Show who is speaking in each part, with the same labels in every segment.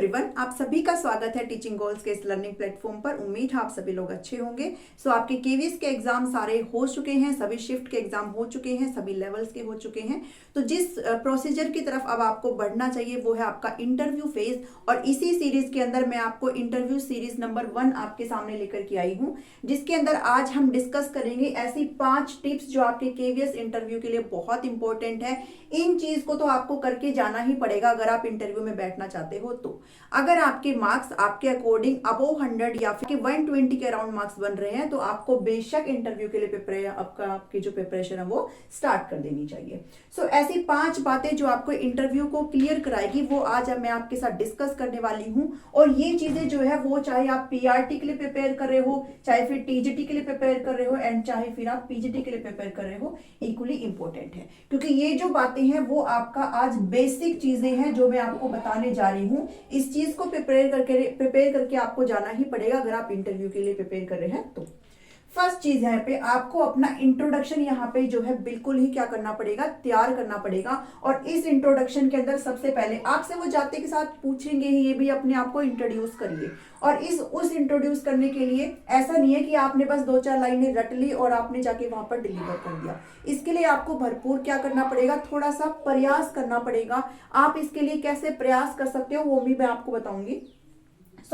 Speaker 1: Everyone, आप सभी का स्वागत है टीचिंग गोल्स के इस लर्निंग प्लेटफॉर्म पर। उम्मीद है आप सभी लोग अच्छे होंगे। आपके केवीएस के एग्जाम सारे हो चुके हैं, सभी शिफ्ट के एग्जाम हो चुके हैं, सभी लेवल्स के हो चुके हैं। तो जिस प्रोसीजर की तरफ अब आपको बढ़ना चाहिए वो है आपका इंटरव्यू फेज। और इसी सीरीज के अंदर मैं आपको इंटरव्यू सीरीज नंबर 1 आपके सामने लेकर के आई हूँ, जिसके अंदर आज हम डिस्कस करेंगे ऐसी 5 टिप्स जो आपके केवीएस इंटरव्यू के लिए बहुत इंपॉर्टेंट है। इन चीज को तो आपको करके जाना ही पड़ेगा अगर आप इंटरव्यू में बैठना चाहते हो। तो अगर आपके मार्क्स आपके अकॉर्डिंग अबोव 100 या फिर 120 के अराउंड मार्क्स बन रहे हैं तो आपको बेशक इंटरव्यू के लिए आपकी जो प्रिपरेशन है वो स्टार्ट कर देनी चाहिए। ऐसी 5 बातें जो आपको इंटरव्यू को क्लियर कराएगी वो आज मैं आपके साथ डिस्कस करने वाली हूं। और ये चीजें जो है वो चाहे आप पीआरटी के लिए प्रिपेयर कर रहे हो, चाहे फिर टीजीटी के लिए प्रिपेयर कर रहे हो एंड चाहे फिर आप पीजीटी के लिए प्रिपेयर कर रहे हो, इक्वली इंपॉर्टेंट है। क्योंकि ये जो बातें हैं वो आपका आज बेसिक चीजें हैं जो मैं आपको बताने जा रही हूँ। इस चीज को प्रिपेयर करके आपको जाना ही पड़ेगा अगर आप इंटरव्यू के लिए प्रिपेयर कर रहे हैं। तो फर्स्ट चीज यहाँ पे आपको अपना इंट्रोडक्शन यहाँ पे जो है बिल्कुल ही क्या करना पड़ेगा, तैयार करना पड़ेगा। और इस इंट्रोडक्शन के अंदर सबसे पहले आपसे वो जाते के साथ पूछेंगे ही ये भी अपने आप को इंट्रोड्यूस करिए। और उस इंट्रोड्यूस करने के लिए ऐसा नहीं है कि आपने बस 2-4 लाइनें रट ली और आपने जाके वहां पर डिलीवर कर दिया। इसके लिए आपको भरपूर क्या करना पड़ेगा, थोड़ा सा प्रयास करना पड़ेगा। आप इसके लिए कैसे प्रयास कर सकते हो वो भी मैं आपको बताऊंगी।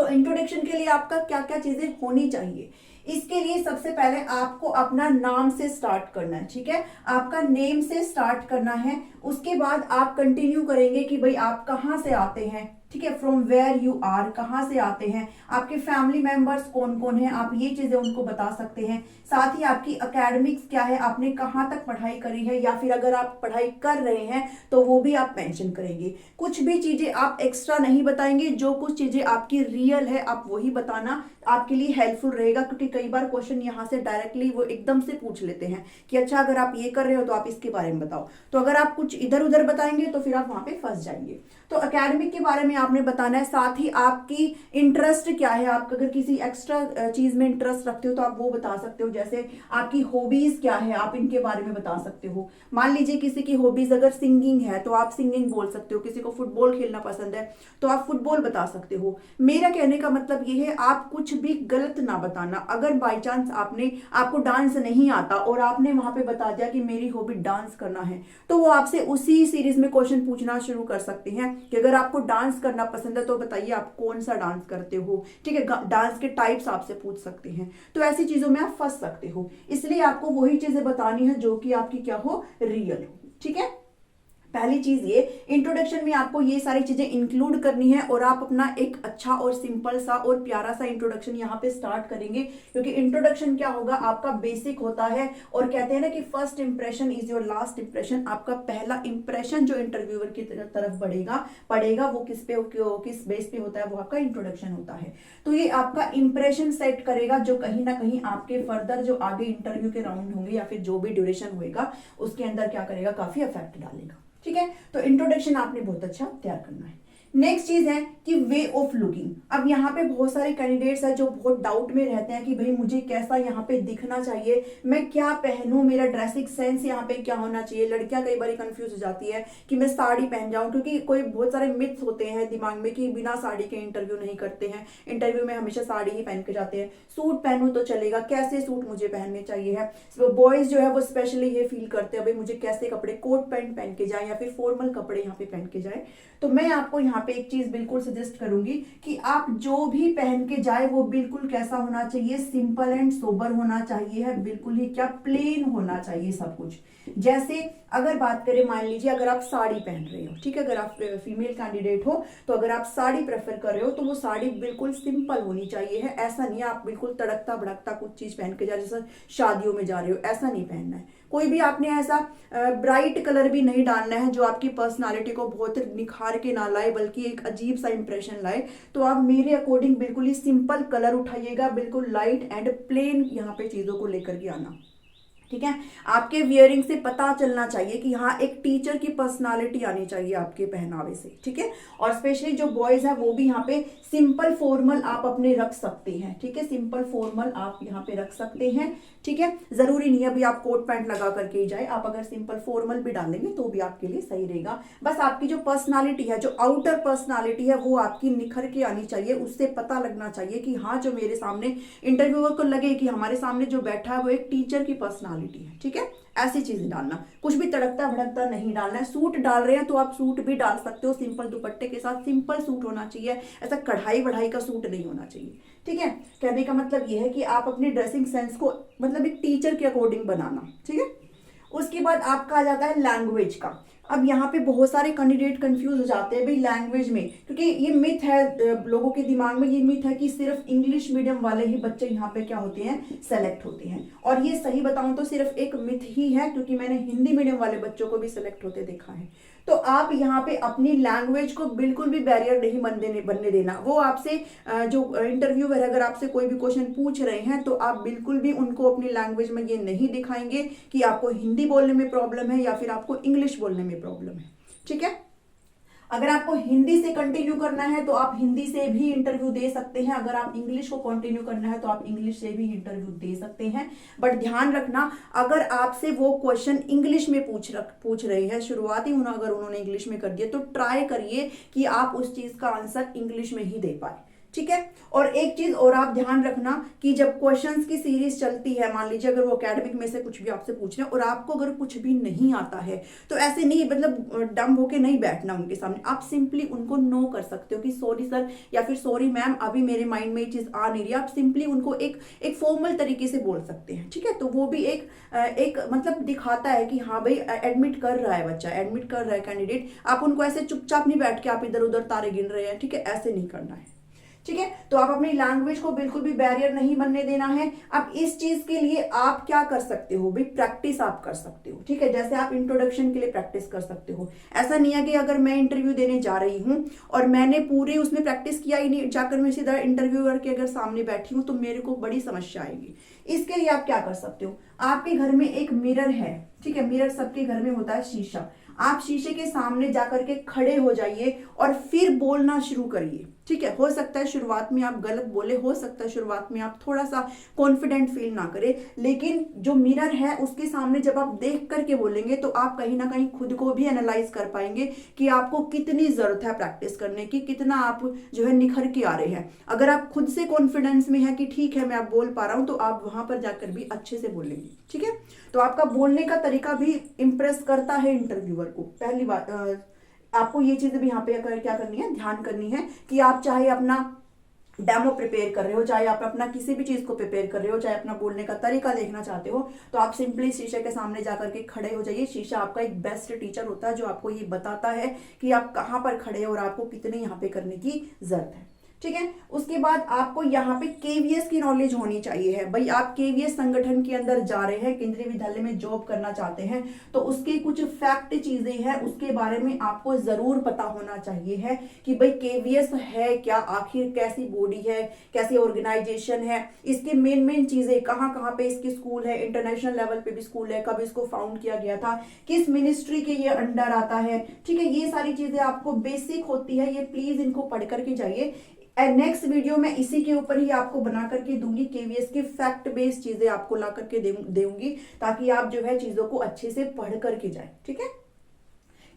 Speaker 1: इंट्रोडक्शन के लिए आपका क्या क्या चीजें होनी चाहिए, इसके लिए सबसे पहले आपको अपना नाम से स्टार्ट करना है। ठीक है, आपका नेम से स्टार्ट करना है। उसके बाद आप कंटिन्यू करेंगे कि भाई आप कहाँ से आते हैं। ठीक है, फ्रॉम वेयर यू आर, कहाँ से आते हैं, आपके फैमिली मेंबर्स कौन कौन हैं, आप ये चीजें उनको बता सकते हैं। साथ ही आपकी एकेडमिक्स क्या है, आपने कहाँ तक पढ़ाई करी है, या फिर अगर आप पढ़ाई कर रहे हैं तो वो भी आप मेंशन करेंगे। कुछ भी चीजें आप एक्स्ट्रा नहीं बताएंगे, जो कुछ चीजें आपकी रियल है आप वही बताना, आपके लिए हेल्पफुल रहेगा। क्योंकि कई बार क्वेश्चन यहाँ से डायरेक्टली वो एकदम से पूछ लेते हैं कि अच्छा अगर आप ये कर रहे हो तो आप इसके बारे में बताओ। तो अगर आप कुछ इधर उधर बताएंगे तो फिर आप वहां पे फंस जाएंगे। तो एकेडमिक के बारे में आपने बताना है। साथ ही आपकी इंटरेस्ट क्या है, आप अगर किसी एक्स्ट्रा चीज में इंटरेस्ट रखते हो तो आप वो बता सकते हो। जैसे आपकी हॉबीज क्या है, आप इनके बारे में बता सकते हो। मान लीजिए किसी की हॉबीज अगर सिंगिंग है तो आप सिंगिंग बोल सकते हो। किसी को फुटबॉल खेलना पसंद है तो आप फुटबॉल बता सकते हो। मेरा कहने का मतलब ये है आप कुछ भी गलत ना बताना। अगर बाई चांस आपको डांस नहीं आता और आपने वहां पे बता दिया कि मेरी हॉबी डांस करना है, तो वो आपसे उसी सीरीज में क्वेश्चन पूछना शुरू कर सकते हैं कि अगर आपको डांस करना पसंद है तो बताइए आप कौन सा डांस करते हो। ठीक है, डांस के टाइप्स आपसे पूछ सकते हैं। तो ऐसी चीजों में आप फंस सकते हो, इसलिए आपको वही चीजें बतानी है जो कि आपकी क्या हो, रियल हो। ठीक है, पहली चीज ये इंट्रोडक्शन में आपको ये सारी चीजें इंक्लूड करनी है और आप अपना एक अच्छा और सिंपल सा और प्यारा सा इंट्रोडक्शन यहाँ पे स्टार्ट करेंगे। क्योंकि इंट्रोडक्शन क्या होगा, आपका बेसिक होता है। और कहते हैं ना कि first impression is your last impression. आपका पहला इंप्रेशन जो इंटरव्यूअर की तरफ पड़ेगा वो किस बेस पे होता है, वो आपका इंट्रोडक्शन होता है। तो ये आपका इंप्रेशन सेट करेगा जो कहीं ना कहीं आपके फर्दर जो आगे इंटरव्यू के राउंड होंगे या फिर जो भी ड्यूरेशन होगा उसके अंदर क्या करेगा, काफी इफेक्ट डालेगा। ठीक है, तो इंट्रोडक्शन आपने बहुत अच्छा तैयार करना है। नेक्स्ट चीज है कि वे ऑफ लुकिंग। अब यहाँ पे बहुत सारे कैंडिडेट्स हैं जो बहुत डाउट में रहते हैं कि भाई मुझे कैसा यहाँ पे दिखना चाहिए, मैं क्या पहनूं, मेरा ड्रेसिंग सेंस यहाँ पे क्या होना चाहिए। लड़कियां कई बार कंफ्यूज हो जाती है कि मैं साड़ी पहन जाऊं, क्योंकि कोई बहुत सारे मिथ्स होते हैं दिमाग में कि बिना साड़ी के इंटरव्यू नहीं करते हैं, इंटरव्यू में हमेशा साड़ी ही पहन के जाते हैं। सूट पहनूं तो चलेगा, कैसे सूट मुझे पहनने चाहिए है। बॉयज जो है वो स्पेशली ये फील करते हैं भाई मुझे कैसे कपड़े, कोट पैंट पहन के जाए या फिर फॉर्मल कपड़े यहाँ पे पहन के जाए। तो मैं आपको यहाँ पे एक चीज बिल्कुल सजेस्ट करूंगी कि आप जो भी पहन के जाए वो बिल्कुल कैसा होना चाहिए, सिंपल एंड सोबर होना चाहिए है, बिल्कुल ही क्या प्लेन होना चाहिए सब कुछ। जैसे अगर बात करें, मान लीजिए अगर आप साड़ी पहन रहे हो, ठीक है, अगर आप फीमेल कैंडिडेट हो तो अगर आप साड़ी प्रेफर कर रहे हो तो वो साड़ी बिल्कुल सिंपल होनी चाहिए है। ऐसा नहीं है आप बिल्कुल तड़कता भड़कता कुछ चीज पहन के जा रहे हो, जैसे शादियों में जा रहे हो, ऐसा नहीं पहनना है। कोई भी आपने ऐसा ब्राइट कलर भी नहीं डालना है जो आपकी पर्सनालिटी को बहुत निखार के ना लाए बल्कि एक अजीब सा इंप्रेशन लाए। तो आप मेरे अकॉर्डिंग बिल्कुल ही सिंपल कलर उठाइएगा, बिल्कुल लाइट एंड प्लेन यहाँ पे चीजों को लेकर के आना। ठीक है। आपके वियरिंग से पता चलना चाहिए कि हाँ एक टीचर की पर्सनालिटी आनी चाहिए आपके पहनावे से, ठीक है। और स्पेशली जो बॉयज है वो भी यहाँ पे सिंपल फॉर्मल आप अपने रख सकते हैं, ठीक है। सिंपल फॉर्मल आप यहाँ पे रख सकते हैं, ठीक है। जरूरी नहीं है अभी आप कोट पैंट लगा करके ही जाए, आप अगर सिंपल फॉर्मल भी डालेंगे तो भी आपके लिए सही रहेगा। बस आपकी जो पर्सनालिटी है, जो आउटर पर्सनालिटी है वो आपकी निखर के आनी चाहिए, उससे पता लगना चाहिए कि हाँ जो मेरे सामने इंटरव्यूअर को लगे कि हमारे सामने जो बैठा है वो एक टीचर की पर्सनालिटी है, ठीक है। ऐसी चीजें डालना, कुछ भी तड़कता भड़कता नहीं डालना है। सूट डाल रहे हैं तो आप सूट भी डाल सकते हो, सिंपल दुपट्टे के साथ सिंपल सूट होना चाहिए, ऐसा कढ़ाई वढ़ाई का सूट नहीं होना चाहिए, ठीक है। कहने का मतलब यह है कि आप अपनी ड्रेसिंग सेंस को मतलब एक टीचर के अकॉर्डिंग बनाना, ठीक है। उसके बाद आपका आ जाता है लैंग्वेज का। अब यहाँ पे बहुत सारे कैंडिडेट कंफ्यूज हो जाते हैं भाई लैंग्वेज में, क्योंकि ये मिथ है लोगों के दिमाग में, ये मिथ है कि सिर्फ इंग्लिश मीडियम वाले ही बच्चे यहाँ पे क्या होते हैं, सेलेक्ट होते हैं। और ये सही बताऊं तो सिर्फ एक मिथ ही है, क्योंकि मैंने हिंदी मीडियम वाले बच्चों को भी सेलेक्ट होते देखा है। तो आप यहाँ पे अपनी लैंग्वेज को बिल्कुल भी बैरियर नहीं बनने देना। वो आपसे जो इंटरव्यूअर अगर आपसे कोई भी क्वेश्चन पूछ रहे हैं तो आप बिल्कुल भी उनको अपनी लैंग्वेज में ये नहीं दिखाएंगे कि आपको हिंदी बोलने में प्रॉब्लम है या फिर आपको इंग्लिश बोलने में प्रॉब्लम है, ठीक है। अगर आपको हिंदी से कंटिन्यू करना है तो आप हिंदी से भी इंटरव्यू दे सकते हैं, अगर आप इंग्लिश को कंटिन्यू करना है तो आप इंग्लिश से भी इंटरव्यू दे सकते हैं। बट ध्यान रखना, अगर आपसे वो क्वेश्चन इंग्लिश में पूछ रहे हैं, शुरुआती अगर उन्होंने इंग्लिश में कर दिया तो ट्राई करिए कि आप उस चीज का आंसर इंग्लिश में ही दे पाए, ठीक है। और एक चीज और आप ध्यान रखना कि जब क्वेश्चंस की सीरीज चलती है, मान लीजिए अगर वो एकेडमिक में से कुछ भी आपसे पूछ रहे हैं और आपको अगर कुछ भी नहीं आता है तो ऐसे नहीं मतलब डम होके नहीं बैठना उनके सामने, आप सिंपली उनको नो कर सकते हो कि सॉरी सर या फिर सॉरी मैम अभी मेरे माइंड में ये चीज आ नहीं रही। आप सिंपली उनको एक फॉर्मल तरीके से बोल सकते हैं, ठीक है। तो वो भी एक मतलब दिखाता है कि हाँ भाई एडमिट कर रहा है बच्चा, एडमिट कर रहा है कैंडिडेट। आप उनको ऐसे चुपचाप नहीं बैठ के आप इधर उधर तारे गिन रहे हैं, ठीक है, ऐसे नहीं करना है, ठीक है। तो आप अपनी लैंग्वेज को बिल्कुल भी बैरियर नहीं बनने देना है। अब इस चीज के लिए आप क्या कर सकते हो भाई, प्रैक्टिस आप कर सकते हो, ठीक है। जैसे आप इंट्रोडक्शन के लिए प्रैक्टिस कर सकते हो। ऐसा नहीं है कि अगर मैं इंटरव्यू देने जा रही हूं और मैंने पूरे उसमें प्रैक्टिस किया ही नहीं, जाकर मैं सीधा इंटरव्यूअर के अगर सामने बैठी हूं तो मेरे को बड़ी समस्या आएगी। इसके लिए आप क्या कर सकते हो, आपके घर में एक मिरर है, ठीक है, मिरर सबके घर में होता है, शीशा। आप शीशे के सामने जाकर के खड़े हो जाइए और फिर बोलना शुरू करिए, ठीक है। हो सकता है शुरुआत में आप गलत बोले, हो सकता है शुरुआत में आप थोड़ा सा कॉन्फिडेंट फील ना करें, लेकिन जो मिरर है उसके सामने जब आप देख करके बोलेंगे तो आप कहीं ना कहीं खुद को भी एनालाइज कर पाएंगे कि आपको कितनी जरूरत है प्रैक्टिस करने की, कितना आप जो है निखर के आ रहे हैं। अगर आप खुद से कॉन्फिडेंस में है कि ठीक है मैं आप बोल पा रहा हूं, तो आप वहां पर जाकर भी अच्छे से बोलेंगे, ठीक है। तो आपका बोलने का तरीका भी इंप्रेस करता है इंटरव्यूअर को। पहली बात आपको ये चीज भी यहाँ पे क्या करनी है, ध्यान करनी है कि आप चाहे अपना डेमो प्रिपेयर कर रहे हो, चाहे आप अपना किसी भी चीज को प्रिपेयर कर रहे हो, चाहे अपना बोलने का तरीका देखना चाहते हो, तो आप सिंपली शीशे के सामने जाकर के खड़े हो जाइए। शीशा आपका एक बेस्ट टीचर होता है जो आपको ये बताता है कि आप कहाँ पर खड़े हो और आपको कितने यहाँ पे करने की जरूरत है, ठीक है। उसके बाद आपको यहाँ पे केवीएस की नॉलेज होनी चाहिए है भाई। आप केवीएस संगठन के अंदर जा रहे हैं, केंद्रीय विद्यालय में जॉब करना चाहते हैं, तो उसके कुछ फैक्ट चीजें हैं उसके बारे में आपको जरूर पता होना चाहिए है कि भाई केवीएस है क्या, आखिर कैसी बॉडी है, कैसी ऑर्गेनाइजेशन है, इसके मेन चीजें कहाँ कहाँ पे इसके स्कूल है, इंटरनेशनल लेवल पे भी स्कूल है, कब इसको फाउंड किया गया था, किस मिनिस्ट्री के ये अंडर आता है, ठीक है। ये सारी चीजें आपको बेसिक होती है, ये प्लीज इनको पढ़ करके जाइए। नेक्स्ट वीडियो में इसी के ऊपर ही आपको बना करके दूंगी, केवीएस की फैक्ट बेस्ड चीजें आपको ला करके दूंगी, ताकि आप जो है चीजों को अच्छे से पढ़ करके जाए, ठीक है।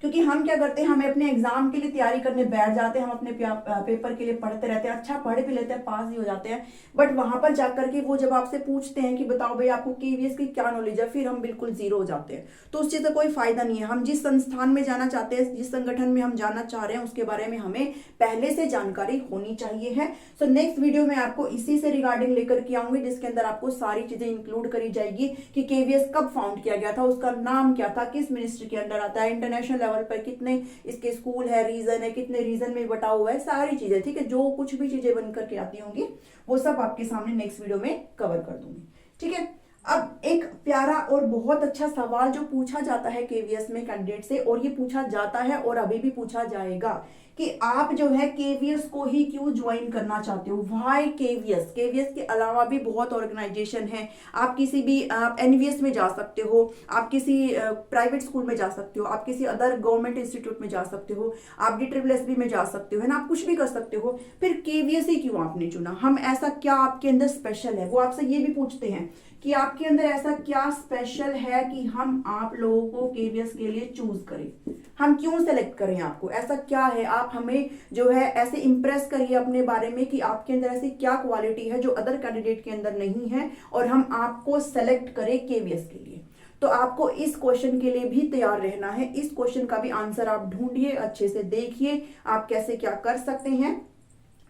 Speaker 1: क्योंकि हम क्या करते हैं, हमें अपने एग्जाम के लिए तैयारी करने बैठ जाते हैं, हम अपने पेपर के लिए पढ़ते रहते हैं, अच्छा पढ़ भी लेते हैं, पास भी हो जाते हैं, बट वहां पर जाकर के वो जब आपसे पूछते हैं कि बताओ भाई आपको केवीएस की क्या नॉलेज है, फिर हम बिल्कुल जीरो हो जाते हैं। तो उस चीज का कोई फायदा नहीं है। हम जिस संस्थान में जाना चाहते हैं, जिस संगठन में हम जाना चाह रहे हैं, उसके बारे में हमें पहले से जानकारी होनी चाहिए है। सो नेक्स्ट वीडियो में आपको इसी से रिगार्डिंग लेकर के आऊंगी, जिसके अंदर आपको सारी चीजें इंक्लूड करी जाएगी कि केवीएस कब फाउंड किया गया था, उसका नाम क्या था, किस मिनिस्ट्री के अंडर आता है, इंटरनेशनल लेवल पर कितने इसके स्कूल है, रीजन है, कितने रीजन में बटा हुआ है, सारी चीजें, ठीक है। जो कुछ भी चीजें बनकर के आती होंगी वो सब आपके सामने नेक्स्ट वीडियो में कवर कर दूंगी, ठीक है। अब एक प्यारा और बहुत अच्छा सवाल जो पूछा जाता है केवीएस में कैंडिडेट से, और ये पूछा जाता है और अभी भी पूछा जाएगा कि आप जो है केवीएस को ही क्यों ज्वाइन करना चाहते हो, व्हाई केवीएस। केवीएस के अलावा भी बहुत ऑर्गेनाइजेशन है, आप किसी भी एनवीएस में जा सकते हो, आप किसी प्राइवेट स्कूल में जा सकते हो, आप किसी अदर गवर्नमेंट इंस्टीट्यूट में जा सकते हो, आप DSSB में जा सकते हो, है ना, आप कुछ भी कर सकते हो। फिर केवीएस ही क्यों आपने चुना, हम ऐसा क्या आपके अंदर स्पेशल है, वो आपसे ये भी पूछते हैं कि आपके अंदर ऐसा क्या स्पेशल है कि हम आप लोगों को केवीएस के लिए चूज करें, हम क्यों सेलेक्ट करें आपको, ऐसा क्या है, आप हमें जो है ऐसे इंप्रेस करिए अपने बारे में कि आपके अंदर ऐसी क्या क्वालिटी है जो अदर कैंडिडेट के अंदर नहीं है और हम आपको सेलेक्ट करें केवीएस के लिए। तो आपको इस क्वेश्चन के लिए भी तैयार रहना है, इस क्वेश्चन का भी आंसर आप ढूंढिए, अच्छे से देखिए आप कैसे क्या कर सकते हैं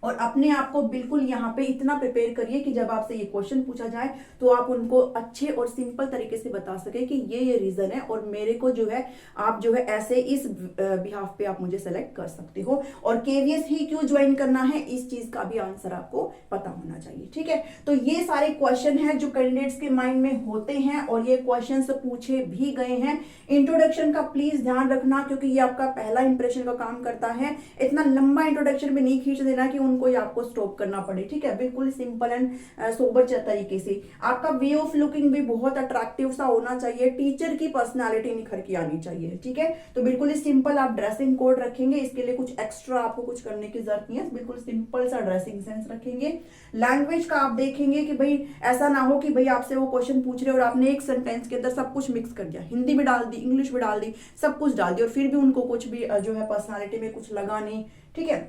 Speaker 1: और अपने आप को बिल्कुल यहाँ पे इतना प्रिपेयर करिए कि जब आपसे ये क्वेश्चन पूछा जाए तो आप उनको अच्छे और सिंपल तरीके से बता सके कि ये रीजन है और मेरे को जो है आप जो है ऐसे इस बिहाफ पे आप मुझे सेलेक्ट कर सकते हो। और केवीएस ही क्यों ज्वाइन करना है, इस चीज का भी आंसर आपको पता होना चाहिए, ठीक है। तो ये सारे क्वेश्चन हैं जो कैंडिडेट्स के माइंड में होते हैं और ये क्वेश्चन पूछे भी गए हैं। इंट्रोडक्शन का प्लीज ध्यान रखना क्योंकि ये आपका पहला इंप्रेशन का काम करता है। इतना लंबा इंट्रोडक्शन में नहीं खींच देना कि उनको ही आपको स्टॉप करना पड़े, ठीक है। बिल्कुल सिंपल एंड सोबर तरीके से। आपका वे ऑफ लुकिंग भी बहुत अट्रैक्टिव सा होना चाहिए, टीचर की पर्सनालिटी निखर के आनी चाहिए, ठीक है। तो बिल्कुल ही सिंपल आप ड्रेसिंग कोड रखेंगे, इसके लिए कुछ एक्स्ट्रा आपको कुछ करने की जरूरत नहीं है, बिल्कुल सिंपल सा ड्रेसिंग सेंस रखेंगे। लैंग्वेज का आप देखेंगे कि भाई ऐसा ना हो कि भाई आपसे वो क्वेश्चन पूछ रहे और आपने एक सेंटेंस के अंदर सब कुछ मिक्स कर दिया, हिंदी में डाल दी, इंग्लिश में डाल दी, सब कुछ डाल दिया और फिर भी उनको कुछ भी जो है पर्सनालिटी में कुछ लगा नहीं, ठीक है।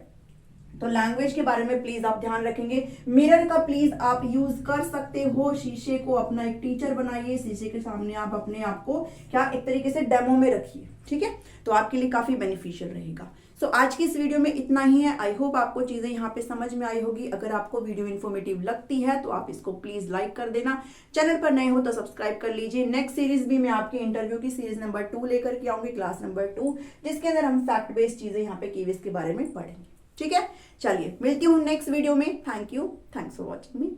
Speaker 1: तो लैंग्वेज के बारे में प्लीज आप ध्यान रखेंगे। मिरर का प्लीज आप यूज कर सकते हो, शीशे को अपना एक टीचर बनाइए, शीशे के सामने आप अपने आप को क्या एक तरीके से डेमो में रखिए, ठीक है। तो आपके लिए काफी बेनिफिशियल रहेगा। सो आज की इस वीडियो में इतना ही है। आई होप आपको चीजें यहाँ पे समझ में आई होगी। अगर आपको वीडियो इन्फॉर्मेटिव लगती है तो आप इसको प्लीज लाइक कर देना, चैनल पर नए हो तो सब्सक्राइब कर लीजिए। नेक्स्ट सीरीज भी मैं आपके इंटरव्यू की सीरीज नंबर 2 लेकर के आऊंगी, क्लास नंबर 2, जिसके अंदर हम फैक्ट बेस्ड चीजें यहाँ पे केवीएस के बारे में पढ़ेंगे, ठीक है। चलिए मिलती हूँ नेक्स्ट वीडियो में। Thank you, thanks for watching me.